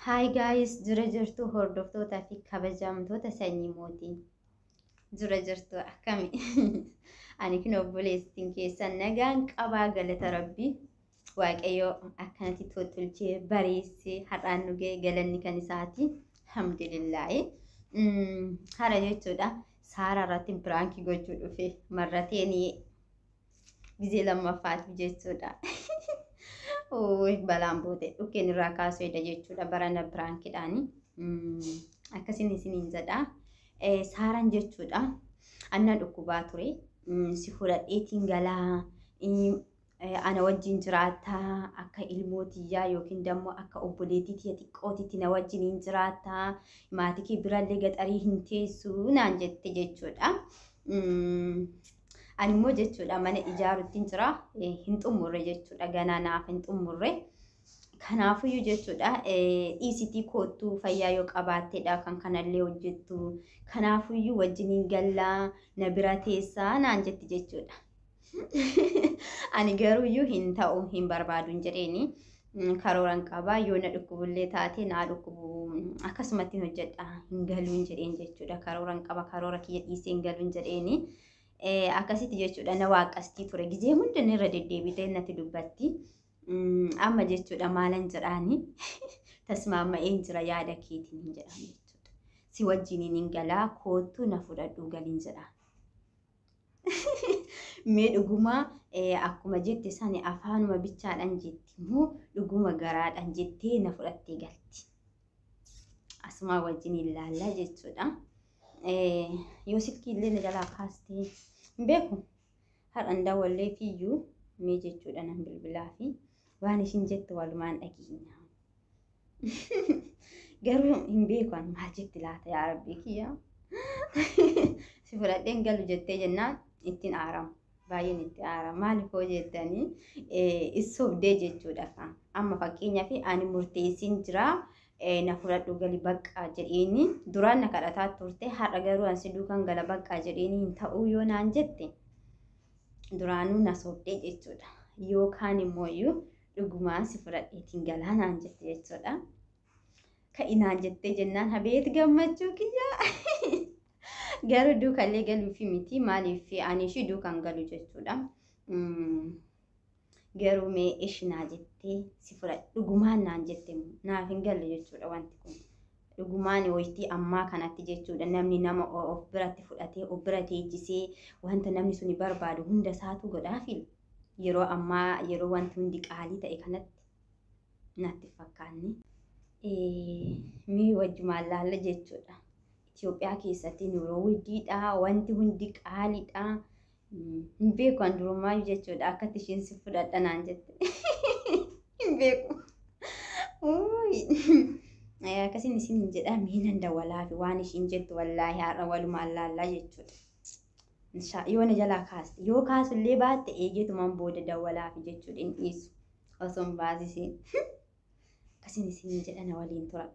Hi guys, dura jirtu hordoftootaa fi kabajamtoota sanyii mootii. Dura jirtu akkami? Ani kun obboleettiin keessan nagaan qabaa galata Rabbii. Waaqayyoo akkanatti tolchee bareessee har'aan nu ga'e galanni kan isaati. Alhamdulillah. Hara jechuudha. Saara irratti biraankii gochuu dhufe marrateen gizee lammaffaati jechuudha. Balaan boote dhukkeen irraa kaasuu edda jechuudha barana biraankiidhaani. Akkasiin isiniin jedha. Saaraan jechuudha. Anna dhukkubaa ture. Si fudhadheetiin galaa. Ana wajjin jiraataa akka ilmootiyyaa yookiin dammoo akka obboleettii xiqqootitti na wajjin jiraataa. Maatii kee birallee gaxarii hin teessu naan jette jechuudha. Ani immoo jechuudha mana ijaaruutiin jira hin xumurre jechuudha ganaa naaf hin xumurre. Kanaafiyyuu jechuudha dhiisitii koottuu fayyaa yoo qabaatteedha kan kanallee hojjettu. Kanaafiyyuu wajjiniin gallaa na bira teessaa naan jetti jechuudha. Ani garuuyyuu hin ta'u hin barbaadu hin jedheeni karooran qabaa yoo na dhukkubullee taate naa dhukkubu akkasumatti hojjedha hin galuu hin jedheen jechuudha. Karooran qaba karoora kiyya dhiisee hin galuu hin jedheeni. Akkasitti jechuudha na waaqastii ture gizee hundinni irra deddeebitee natti dubbatti. Amma jechuudha maalan jedhaani tasmaama'een jira yaada keetiin hin jedhan jechuudha. Si wajjiniin hin galaa koottuu na fudhadhuu galiin jedhaan. Mee dhuguma akkuma jette sani afaanuma bichaadhaan jetti moo dhuguma garaadhaan jettee na fudhattee galti. Asumaa wajjiniin ilaallaa jechuudha. Yoo silkiillee na jalaa kaastee hin beeku har'an daawwallee fiiyyuu mee jechuudha nan bilbilaa fi waan ishiin jettu walumaan dhageenya. Garuu hin beeku an maal jetti laata yaa rabbii kiyya. Si fudhadheen galu jettee jennaan ittiin aarama. Baay'een itti aarama. Maaliif hoo jettanii issoobdee jechuudha kan. Amma fakkeenyaaf ani murteessiin jiraa. Na fudhadhu gali baqqaa jedheeni duraan na kadhataa turte har'a garuu ansi duukan gala baqqaa jedheeni hin ta'uu yoo naan jette duraanuu na soobdee jechuudha. Yookaan immoo dhugumaan si fudhadheetiin galaa naan jette jechuudha. Ka'i naan jettee jennaan habeet gammachuu kiyyaa. Garuu duukallee galuufi miti maaliif ani ishii duukan galu jechuudha. Garuu mee ishinaa jettee si fudhadhu dhugumaan naan jette naaf hin galle jechuudha wanti kun. Dhugumaan wayitii ammaa kanatti jechuudha namni nama of biratti fudhatee of bira teejjisee wanta namni suni barbaadu hunda isaatu godhaafi yeroo ammaa yeroo wanti hundi qaalii ta'e kanatti natti fakkaanne. Mee wajjumaan laalla jechuudha. Itoophiyaa keessatti nuroo widdiidha wanti hundi qaaliidha. Hin beeku an durumaa jechuudha akkatti ishiin si fudhadha naan jette. Hin beeku. Akkasiin isin hin jedhaa miinan dawwalaa fi waan ishiin jettu wallaahi har'a walumaan laallaa jechuudha. Yoo na jalaa kaaste yoo kaasullee baatte eegeetumaan booda dawwalaa fi jechuudha hin dhiisu osoo hin baasisiin. Akkasiin isin hin jedha na waliin tura.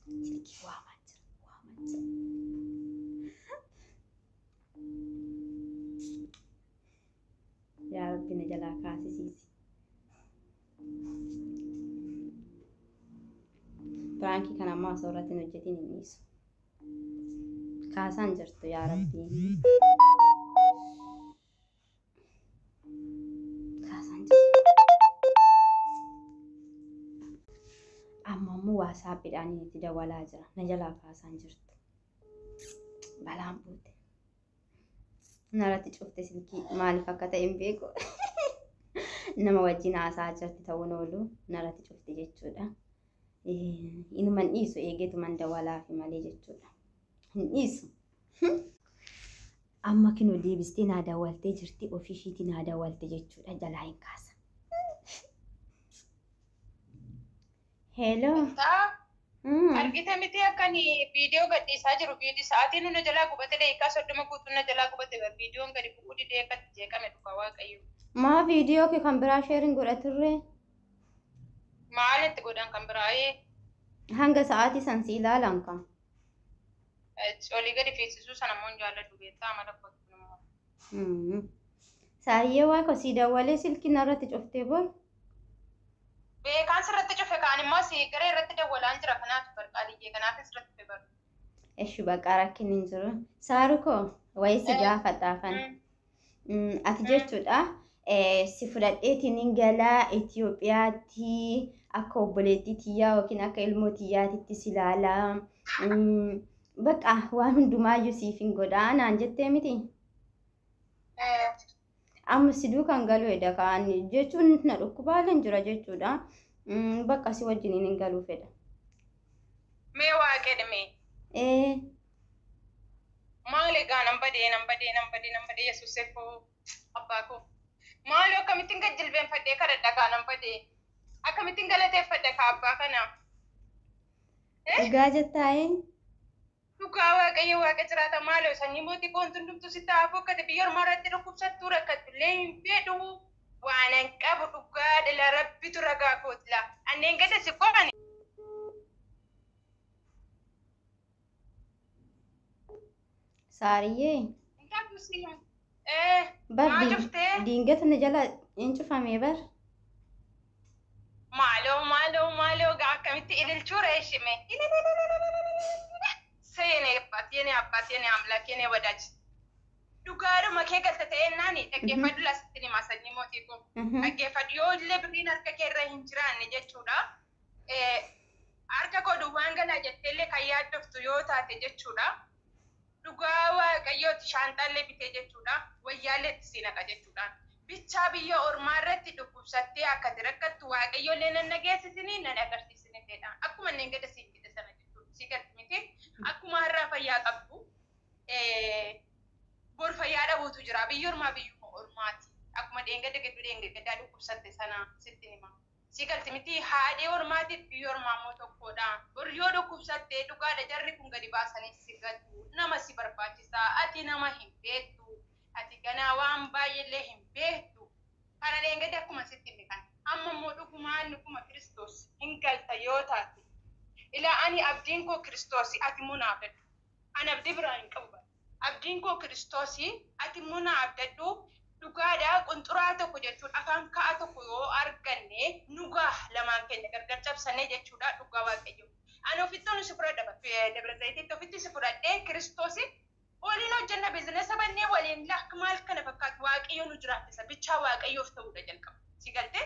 Silkii waamaa jira. Yaa Rabbi na jalaa kaasisiisi. Biraankii kana ammaa osoo irratti hin hojjetiin hin dhiisu. Kaasaan jirtu yaa Rabbi. Kaasaan jirtu. Amma immoo waasaappiidhaan itti dawwalaa jira. Na jalaa kaasaan jirtu. Balaan buute. Narratti cufte silkii maaliif akka ta'e hin beeku. Nama wajjin haasaa jirti ta'uun oolu narratti cufte jechuudha. Inuman dhiisu eegeetuman dawwalaa fi malee jechuudha. Hin dhiisu. Amma kinoo deebistee naa dawwaltee jirti ofiishiitii naa dawwalte jechuudha jalaa hin kaasa. Hello. Argite miti akkani viidiyoo gadhiisaa jiru viidiyoo sa'aatiin nu jalaa gubate daqiiqaa 30 guutuun na jalaa gubate viidiyoon gadi bu'uu didee akkatti jeeqame dhufa waaqayyo. Maa viidiyoo kee kan biraa sheerin godhaturre? Maal itti godhan kan biraayee? Hanga sa'aatii san si ilaalan kan. Olii gadi fiisisuu sana immoo hin jaalladhu beektaa amala kootu immoo. Saayyee waa kosii dawwalee silkii narratti cuftee bor. beekaan sirratti cufe kaan immoo si garee irratti dawwalaan jira kanaaf barqaaliyyee kanaaf sirratti cufe baru. Eshi bakka rakkin hin jiru. Saaruko wayisi gaafataafan. Ati jechuudha si fudhadheetiin galaa Itoophiyaatti akka obboleettii tiyyaa yookiin akka ilmoo tiyyaatitti si ilaalaa. Bakka waan hundumaayyuu siif hin godhaanaan jettee miti. Amma si duukaan galuu edda kaan jechuun na dhukkubaaleen jira jechuudha. Bakka si wajjiniin hin galuu fedha. Mee waaqedhame. Maal egaa nan badee Yesuusee koo abbaa koo. Maali akkamittiin gajjilbeenfadhee kadhadha kaa nan badee. Akkamittiin galateeffadha kaa abbaa kana. Dhugaa jettaa'ee. Dhugaa waaqayyo waaqa jiraata maaloo sanyii mootii koon tundumtu si taa'aaf akkati biyya ormaa irratti dhukkubsattuu rakkatullee hin fedhu. Waan hin qabu dhugaa dhala rabbitu ragaa kootila. Anneen gada si qo'ani. Saariyyee. Bar diingata na jala hin cufamee bar. Maaloo gaa akkamitti ililchuu reeshime. Yene abbaat yene amlaak yene wadaaj. Dhugaadhuma kee galta ta'ennaani dhaggeeffadhu lasitti himaa sanyii mootii kun. Dhaggeeffadhu yoo illee birriin harka kee irra hin jiraanne jechuudha. Harka koo duwwaan galaa jetteellee kan yaaddoftu yoo taate jechuudha. Dhugaa waaqayyooti shaantaallee bitee jechuudha. Wayyaallee itti si naqa jechuudha. Bichaa biyya ormaa irratti dhukkubsattee akka rakkattu waaqayyoollee nan nageessisanii nan agarsiisinidha. Akkuma inni gada siin jedhe sana jechuudha. Si galti miti. Akkuma har'aa fayyaa qabdu bor fayyaa dhabuutu jira. Biyya ormaa biyyuma ormaati. Akkuma dheengaddaa dhukkubsatte sana sitti hima. Si galti miti haadhee ormaatiif biyya ormaa immoo tokkodha. Bor yoo dhukkubsattee dhugaadha jarri kun gadi baasanii si galtu. Nama si barbaachisaa. Ati nama hin beektu. Ati ganaa waan baay'eellee hin beektu. Kana dheengadda akkuma sitti himi kan. Amma immoo dhugumaan dhuguma Kiristoos hin galta yoo taate. Ila ani abdiin koo Kiristoosi ati munaafadhu. Ani abdii biraa hin qabu. Abdiin koo Kiristoosi ati munaafadhu. Dhugaadhaa qunxuraa tokko jechuudha. Afaan ka'a tokko yoo arganne nugaa lamaan keenya gargar cabsannee jechuudha. Dhugaa waaqayyo. Ani ofittoon si fudhadha. Dabra Zayitiitti ofitti si fudhadhee Kiristoosi waliin hojjenna biizinesa bannee waliin lakka maal kana fakkaatu waaqayyo nu jiraachisa. Bichaa waaqayyoof ta'uudha jalqaba. Si galtee?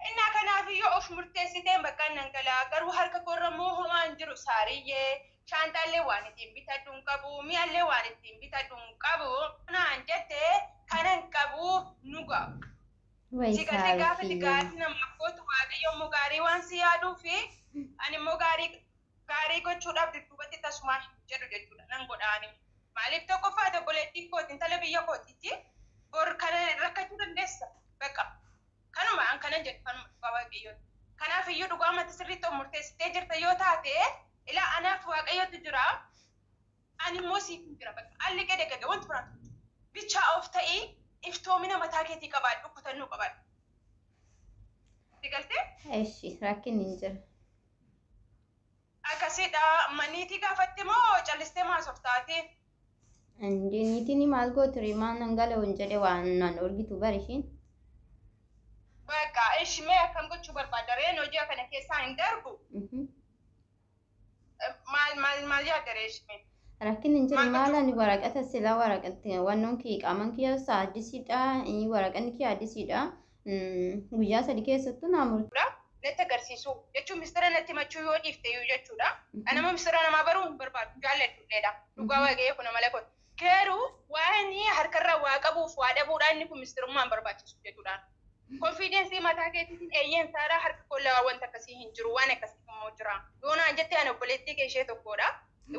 Innaa kanaafiyyoo of murteessiteen bakka nan galaa garuu harka korra moo homaan jiru saariyyee shaantaallee waan ittiin bitadhu hin qabu mi'allee waan ittiin bitadhu hin qabu naan jettee kanan qabu nu ga'a. Si galtee gaafa gaarii namaaf gootu waaqayyo immoo gaarii waan si yaaduu fi ani immoo gaarii gochuudhaaf dudduubatti tasumaa hin jedhu jechuudha nan godhaani. Maaliif tokkoffaa obboleettii kootiin tala biyya kootiitti bor kana rakkachuu dandeessa bakka. Kanuma an kanan jedhu kanuma dhugaa waaqayyooti. Kanaaf iyyuu dhugaa mata sirriitti of murteessitee jirta yoo taate ilaa anaaf waaqayyootu jira. Ani immoo siif hin jira bakka. Alli gade wanti biraatu. Bichaa of ta'ii iftoomina mataa keetii qabaadhu kutannuu qabaadhu. Si galtee? Eshi rakkin hin jiru. Akkasiidha maniitii gaafatte moo callistee maasof taate? Niitiin maal gootiri maan nan gala'uun jedhe waan nan orgitu barishiin. Bakka ishimee akkam gochuu barbaada reen hojii kana keessaa hin darbu. Maal yaaddaree ishimee? Rakkin hin jiru maal ani waraqata silaa waraqatti wannoon kii qaaman keessaa addisiidha waraqanni kii addisiidha guyyaa sadii keessattuu naa murtu. Natti agarsiisu jechuun mistira natti machuu yoo dhiifte iyyuu jechuudha. Anama mistira namaa baruu hin barbaadu jaalladhuudha. Dhugaa waaqayyoo kun amala kun. Garuu waan harkarraa waa qabuuf waa dhabuudhaan inni kun mistirummaan barbaachisu jechuudha. Konfiidensii mataa keetiin eeyyeen saaraa harka kollaa wanta akkasii hin jiru waan akkasii immoo jira. Yoonaan jettee ani obboleettii kee ishee tokkodha.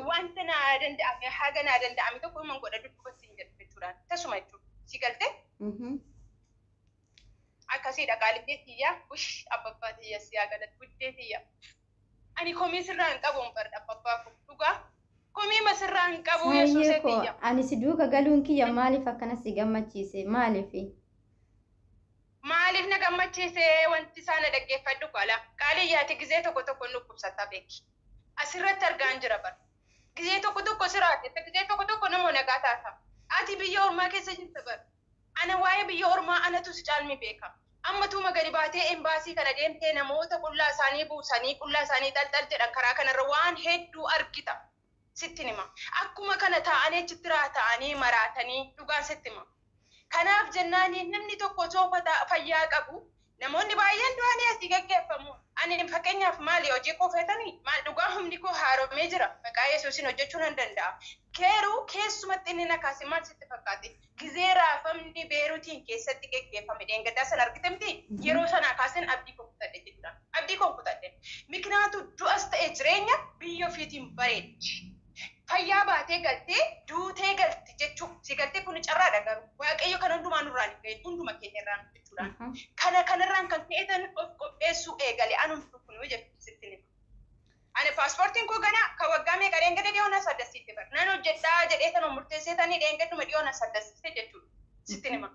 Wanta naa danda'ame haga naa danda'ame tokko himan godha dubbatti hin jedhu jechuudha. Tasuma jechuudha. Si galtee? Akkasiidha qaalibdee tiyyaa bush abbabbaa tiyya siyaa galatti guddee tiyya. Ani komii sirraa hin qabu hin barda abbabbaa kun dhugaa. Komii masirraa hin qabu yesuusee tiyya. Ani si duuka galuun kiyya maaliif akkana si gammachiise maaliifi? Maaliif na gammachiise wanti isaan dhaggeeffadhu qala. Qaaliyyaati gizee tokko nukkubsataa beeki. Asirratti argaan jira bara. Gizee tokko siraate gizee tokko namoo nagaa taata. Ati biyya ormaa keessa jirta bara. Ana waa'ee biyya ormaa anatu si caalmi beeka. Amma tuma gadi baatee embaasii kana deemtee namoota qullaa isaanii buusanii qullaa isaanii xalxal jedhan karaa kanarra waan hedduu argita. Sittin hima. Akkuma kana taa'anii achitti ta'anii maraatanii dhugaan sitti hima. Kanaaf jennaan namni tokko soofata fayyaa qabu namoonni baay'een du'anii asii gaggeeffamu. Ani fakkeenyaaf maali hojii koo feetanii maal dhugaa humni koo haaromee jira. Maqaa Yesuusin hojjechuu nan danda'a. Keeruu keessumatti inni nakaasi maal sitti fakkaate? Gizee raafamni Beeruutiin keessatti gaggeeffame dheengaddaa sana argite miti yeroo sana kaasin abdii koo kutadhe jechuudha. Abdii koo kutadhe. Mikinaatu du'as ta'e jireenya biyya ofiitiin bareechi. Fayyaa baatee galtee duutee galti jechuun si galtee kun carraadha garuu waaqayyo kan hundumaa nurraan ga'e hunduma keenya irraan jechuudha. Kanarraan kan ka'eetan of qopheessuu eegale anumtu kun jechuudha sitti nima. Ani paaspoortiin koo gana kan waggaa meeqa dheengada dhiyoona saddasiitti bara. Nan hojjedhaa jedheetan murteesseetanii dheengaduma dhiyoona saddasiitti jechuudha sitti nima.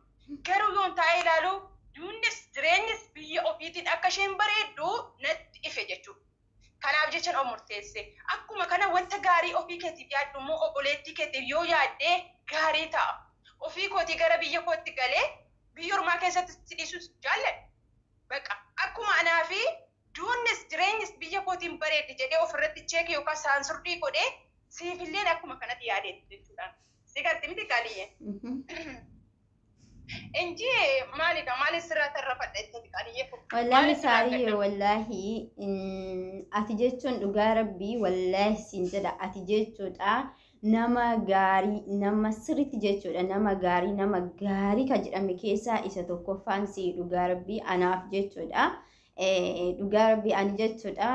Garuu yoon taa'ee ilaalu duunnis jireenyis biyya ofiitiin akka isheen bareeddu natti ife jechuudha. Kanaaf jechaan of murteesse. Akkuma kana wanta gaarii ofii keetiif yaaddu immoo obboleettii keetiif yoo yaaddee gaarii ta'a. Ofii kootii gara biyya kootti galee biyya ormaa keessatti si dhiisuus jaalladha. Baqa akkuma anaa fi duunnis jireenyis biyya kootiin bareeddi jedhee ofirratti cheekii yookaan saansurdii godhee siifilleen akkuma kanatti yaadeetti jechuudha. Si galti miti qaaliyyee. Inji maalidha maali sirraa tarrafadha itti qaaliyyee. Wallahi saayee wallahi ati jechuun dhugaa rabbii wallahi siin jedha ati jechuudha nama gaarii nama sirriitti jechuudha nama gaarii kan jedhame keessaa isa tokkoffaan si dhugaa rabbii anaaf jechuudha. Dhugaa rabbii ani jechuudha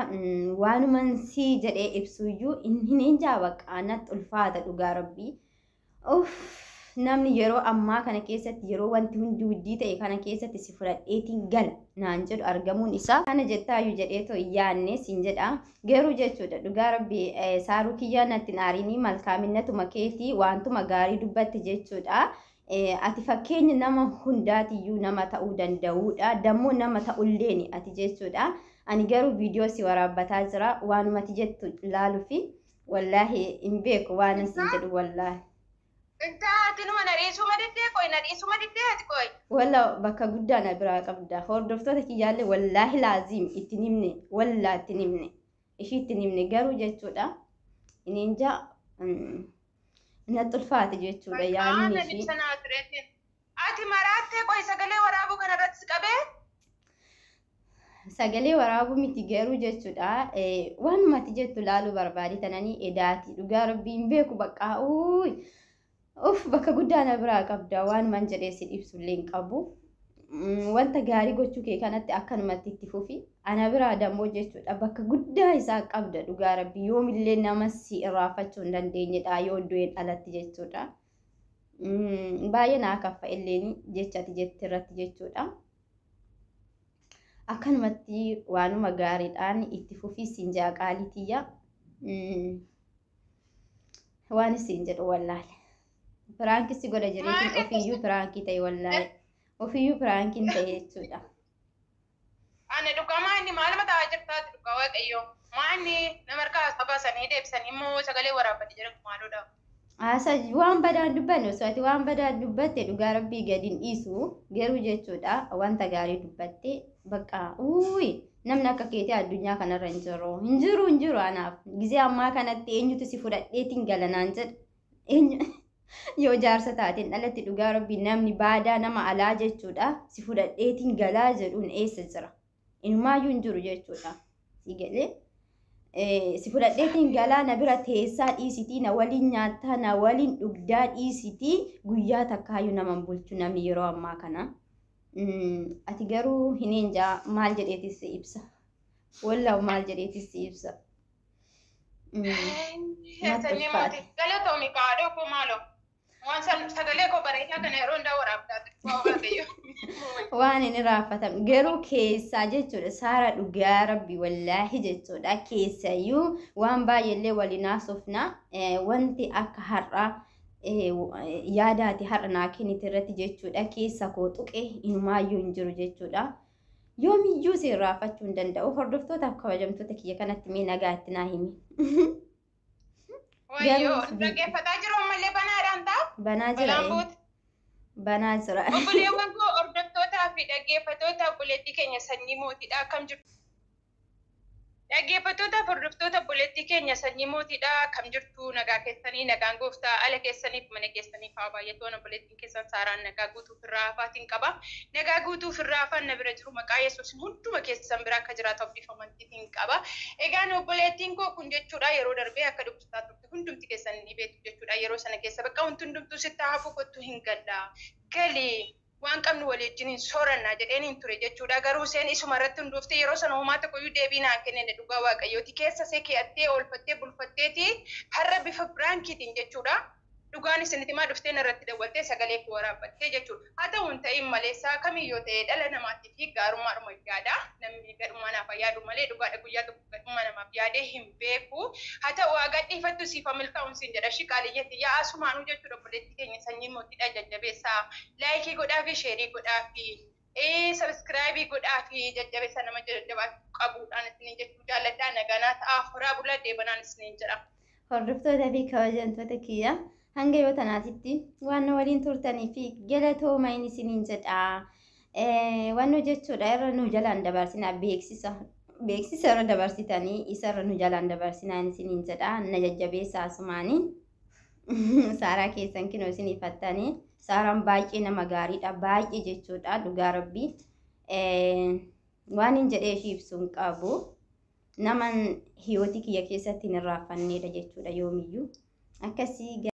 waanuman si jedhee ibsuyyuu hin jaabaqa natti ulfaata dhugaa rabbii. Namni yeroo ammaa kana keessatti yeroo wanti hundi wuddii ta'e kana keessatti si fudhadheetiin gal naan jedhu argamuun isaa kana jettaayyuu jedheetoo yaanne siin jedha garuu jechuudha dhugaa rabbii saaruu kiyyaa natti naarinii malkaaminatuma keetii wantuma gaarii dubbatti jechuudha. Ati fakkeenya nama hundaatiyyuu nama ta'uu danda'uudha dammoo nama ta'ulleeni ati jechuudha. Ani garuu viidiyoo si waraabbataa jira waanumati jettu ilaaluufi wallaahi hin beeku waan asiin jedhu wallaahi. Intaati numa nadhiisuma diddee qoy nadhiisuma diddee ati qoy. Walla bakka guddaa na biraa qabda. Hordoftoota kiyyaallee wallaahi laazim itti nimne wallaa itti nimne ishii itti nimne garuu jechuudha. Ininja natti ulfaate jechuudha yaanni ishii. Ati maraattee qoy sagalee waraabuu kanarratti si qabee? Sagalee waraabuu miti garuu jechuudha. Waanumati jettu laaluu barbaade tananii edaati dhugaa rabbii hin beeku bakka bakka guddaa na biraa qabda waan man jedhee si ibsullee hin qabu. Wanta gaarii gochuu kee kanatti akkanumatti itti fufi. Ana biraa dammoo jechuudha bakka guddaa isaa qabda dhugaa rabbii yoomillee nama si irraafachuu hin dandeenyedha yoo du'een alatti jechuudha. Baay'ee naa kaffa illeen jechati jetti irratti jechuudha. Akkanumatti waanuma gaariidhaan itti fufi siin jaa qaalitiyya. Waan isiin jedhu wallaahi. Piraankii godha jireetiin ofiiyyuu piraankii ta'e wallaahi. Ofiiyyuu piraankiin ta'e jechuudha. Ani dhugamaa inni maal mataa jirtaati dhugaa waaqayyoo. Maanni nama harkaa qabaasanii deebisanii immoo sagalee waraabbate jedhamu maalodha. Waan badaan dubbanne osoo ati waan badaan dubbatte dhugaa rabbii gadi hin dhiisu garuu jechuudha wanta gaarii dubbatte bakka namni akka keetii addunyaa kanarra hin jiru anaaf gizee ammaa kanatti eenyutu si fudhadheetiin galanaan jedha. Yoo jaarsa taateen dhalatti dhugaa rabbii namni baadaa nama alaa jechuudha si fudhadheetiin galaa jedhuun eessa jira inumaayyuu hin jiru jechuudha si galee si fudhadheetiin galaa na bira teessaa dhiisitii na waliin nyaattaa na waliin dhugdaa dhiisitii guyyaa takkaayyuu nama bulchu namni yeroo ammaa kana ati garuu hin eenjaa maal jedheetis si ibsa wallaahu maal jedheetis si ibsa. Galatoomi kaadhoo koo maaloo. Waan sagalee koo bareedaa kana yeroo hundaa waraabdaa waan inni raafatamu garuu keessaa jechuudha saara dhugaa rabbii wallaahi jechuudha keessayyuu waan baay'eellee waliin haasofna wanti akka har'a yaadaati har'a naa kennite irratti jechuudha keessa koo tuqe inumaayyuu hin jiru jechuudha. Yoomiyyuu si raafachuu hin danda'u hordoftootaaf kabajamtoota kiyya kanatti mee nagaa itti naa himi. Wayyoo dhaggeeffataa jiru ammallee banaadhaan ta'a. Banaa jira. Banaa jira. Obboleewwan koo hordoftootaaf fi dhaggeeffattoota obboleettii keenya sanyii mootiidha akkam jirtu. Dhaggeeffattoota hordoftoota obboleettii keenya sanyii mootiidha akkam jirtu nagaa keessanii nagaan gooftaa ala keessaniif mana keessaniif haa baay'atu obboleettiin keessan Saaraan nagaa guutuuf irraa hafaatiin qaba. Nagaa guutuuf irraa hafaan na bira jiru maqaa Yesuusiin hunduma keessan bira akka jiraatu abdii amantiin qaba. Egaan obboleettiin koo kun jechuudha yeroo darbee akka dhukkubsataa turte hundumti keessan ni beektu jechuudha yeroo sana keessa bakka wanti hundumtuu sitti hafu kottu hin galla. Galii waan qabnu waliin soorannaa jedheen ture jechuudha garuu seen isuma irratti hundoofte yeroo sana homaa tokkoyyuu deebii naan kennine dhugaa waaqayyooti keessa see kee'attee oolfattee bulfatteeti har'a bifa biraankiitiin jechuudha dhugaan isinitti maa dhufteen irratti dawwaltee sagalee koo waraabbattee jechuudha haa ta'u hin ta'in malee saa kamiyyoo ta'ee dhala namaatiif fi gaarummaadhuma yaada namni gadhummaa naaf yaadu malee dhugaadha guyyaa tokko gadhummaa namaaf yaadee hin beeku haa ta'u haa gadhiifattu siifa milkaa'uun siin jedha shiqaaliyyatti yaa asumaanuu jechuudha obboleettii keenya sanyii mootiidha jajjabeessaa laayikii godhaa fi sheerii godhaa fi sabskraayibii godhaa fi jajjabeessaa nama jajjabaa qabuudhaan isiniin jechuu jaalladhaa naganaa ta'aa horaa bulaa deebanaan isiniin jedha. Hordoftoota fi kabajamtoota kiyya hanga yoo tanaatitti waan waliin turtanii fi galatooma inni isiniin jedha. Waan jechuudha irra nu jalaan dabarsinaa beeksisa irra dabarsitanii isa irra nu jalaan dabarsinaa inni isiniin jedha. Na jajjabeessaa asumaanii Saaraa keessan kinoo isiniifattanii Saaraan baay'ee nama gaariidha baay'ee jechuudha dhugaa rabbii waan hin jedhee ishii ibsuun qabu. Naman hiyyooti kiyya keessatti hin irraanfanneedha jechuudha yoomiyyuu akkasii